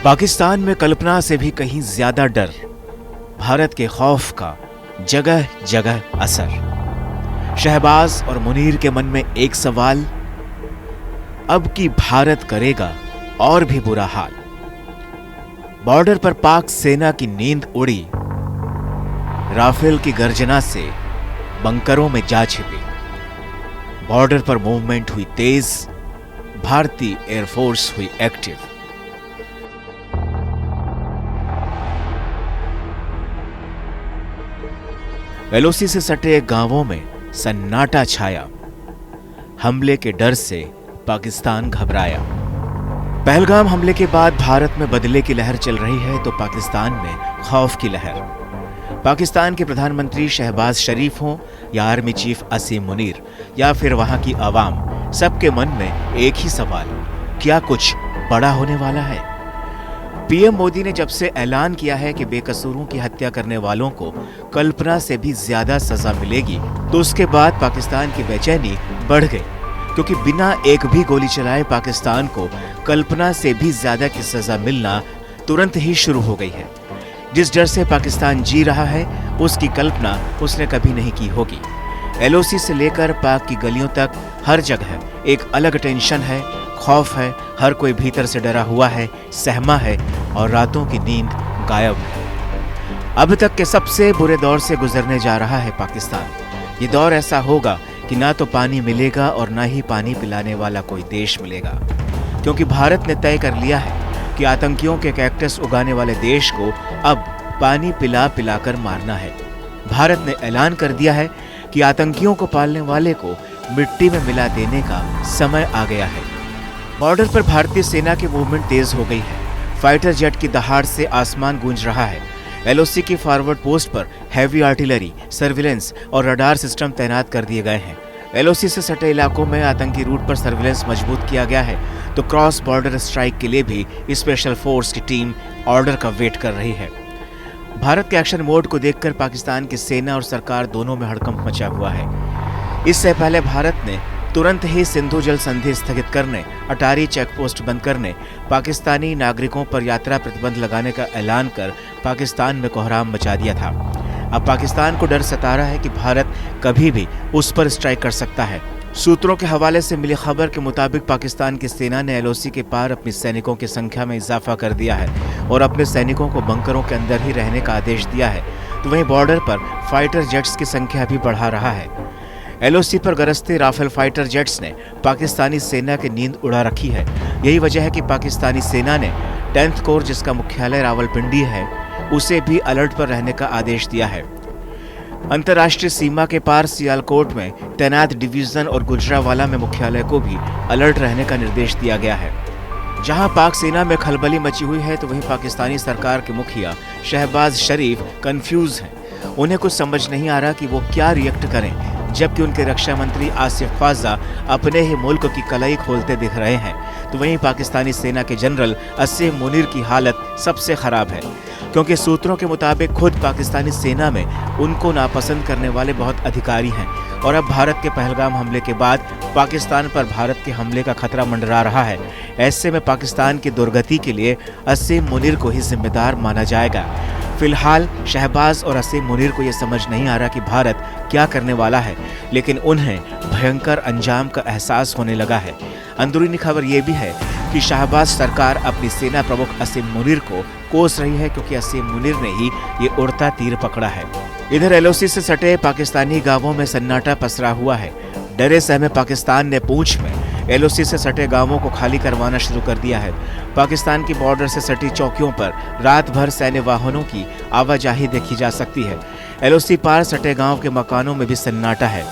पाकिस्तान में कल्पना से भी कहीं ज्यादा डर, भारत के खौफ का जगह जगह असर। शहबाज और मुनीर के मन में एक सवाल, अब की भारत करेगा और भी बुरा हाल। बॉर्डर पर पाक सेना की नींद उड़ी, राफेल की गर्जना से बंकरों में जा छिपी। बॉर्डर पर मूवमेंट हुई तेज, भारतीय एयरफोर्स हुई एक्टिव। एलओसी से सटे गांवों में सन्नाटा छाया, हमले के डर से पाकिस्तान घबराया। पहलगाम हमले के बाद भारत में बदले की लहर चल रही है तो पाकिस्तान में खौफ की लहर। पाकिस्तान के प्रधानमंत्री शहबाज शरीफ हों या आर्मी चीफ असीम मुनीर या फिर वहां की आवाम, सबके मन में एक ही सवाल, क्या कुछ बड़ा होने वाला है? पीएम मोदी ने जब से ऐलान किया है कि बेकसूरों की हत्या करने वालों को कल्पना से भी ज्यादा सजा मिलेगी, तो उसके बाद पाकिस्तान की बेचैनी बढ़ गई, क्योंकि बिना एक भी गोली चलाए पाकिस्तान को कल्पना से भी ज्यादा की सजा मिलना तुरंत ही शुरू हो गई है। जिस डर से पाकिस्तान जी रहा है उसकी कल्पना उसने कभी नहीं की होगी। एलओसी से लेकर पाक की गलियों तक हर जगह एक अलग टेंशन है, खौफ है, हर कोई भीतर से डरा हुआ है, सहमा है और रातों की नींद गायब है। अब तक के सबसे बुरे दौर से गुजरने जा रहा है पाकिस्तान। ये दौर ऐसा होगा कि ना तो पानी मिलेगा और ना ही पानी पिलाने वाला कोई देश मिलेगा, क्योंकि भारत ने तय कर लिया है कि आतंकियों के कैक्टस उगाने वाले देश को अब पानी पिला पिलाकर मारना है। भारत ने ऐलान कर दिया है कि आतंकियों को पालने वाले को मिट्टी में मिला देने का समय आ गया है। बॉर्डर पर भारतीय सेना की मूवमेंट तेज हो गई है। फाइटर जेट की दहाड़ से आसमान गूंज रहा है। एलओसी की फॉरवर्ड पोस्ट पर हैवी आर्टिलरी, सर्विलेंस और रडार सिस्टम तैनात कर दिए गए हैं। एलओसी से सटे इलाकों में आतंकी रूट पर सर्विलेंस मजबूत किया गया है, तो क्रॉस बॉर्डर स्ट्राइक के लिए भी स्पेशल फोर्स की टीम ऑर्डर का वेट कर रही है। भारत के एक्शन मोड को देखकर पाकिस्तान की सेना और सरकार दोनों में हड़कंप मचा हुआ है। इससे पहले भारत ने तुरंत ही सिंधु जल संधि स्थगित करने, अटारी चेकपोस्ट बंद करने, पाकिस्तानी नागरिकों पर यात्रा प्रतिबंध लगाने का ऐलान कर पाकिस्तान में कोहराम मचा दिया था। अब पाकिस्तान को डर सता रहा है कि भारत कभी भी उस पर स्ट्राइक कर सकता है। सूत्रों के हवाले से मिली खबर के मुताबिक पाकिस्तान की सेना ने एलओसी के पार अपने सैनिकों की संख्या में इजाफा कर दिया है और अपने सैनिकों को बंकरों के अंदर ही रहने का आदेश दिया है, तो वहीं बॉर्डर पर फाइटर जेट्स की संख्या भी बढ़ा रहा है। एलओसी पर गरजते राफेल फाइटर जेट्स ने पाकिस्तानी सेना की नींद उड़ा रखी है। यही वजह है कि पाकिस्तानी सेना ने 10th कोर, जिसका मुख्यालय रावलपिंडी है, उसे भी अलर्ट पर रहने का आदेश दिया है। अंतर्राष्ट्रीय सीमा के पार सियालकोट में तैनात डिवीजन और गुजरावाला में मुख्यालय को भी अलर्ट रहने का निर्देश दिया गया है। जहां पाक सेना में खलबली मची हुई है, तो वहीं पाकिस्तानी सरकार के मुखिया शहबाज शरीफ कंफ्यूज हैं। उन्हें कुछ समझ नहीं आ रहा कि वो क्या रिएक्ट करें, जबकि उनके रक्षा मंत्री आसिफ ख्वाजा अपने ही मुल्क की कलाई खोलते दिख रहे हैं। तो वहीं पाकिस्तानी सेना के जनरल असीम मुनीर की हालत सबसे खराब है, क्योंकि सूत्रों के मुताबिक खुद पाकिस्तानी सेना में उनको नापसंद करने वाले बहुत अधिकारी हैं और अब भारत के पहलगाम हमले के बाद पाकिस्तान पर भारत के हमले का खतरा मंडरा रहा है। ऐसे में पाकिस्तान की दुर्गति के लिए असीम मुनीर को ही जिम्मेदार माना जाएगा। फिलहाल शहबाज और असीम मुनीर को यह समझ नहीं आ रहा कि भारत क्या करने वाला है, लेकिन उन्हें भयंकर अंजाम का एहसास होने लगा है। अंदरूनी खबर यह भी है कि शहबाज सरकार अपनी सेना प्रमुख असीम मुनीर को कोस रही है, क्योंकि असीम मुनीर ने ही ये उड़ता तीर पकड़ा है। इधर एलओसी से सटे पाकिस्तानी गांवों में सन्नाटा पसरा हुआ है। डरे सहमे पाकिस्तान ने पूंछ में एलओसी से सटे गांवों को खाली करवाना शुरू कर दिया है। पाकिस्तान की बॉर्डर से सटी चौकियों पर रात भर सैन्य वाहनों की आवाजाही देखी जा सकती है। एलओसी पार सटे गांव के मकानों में भी सन्नाटा है।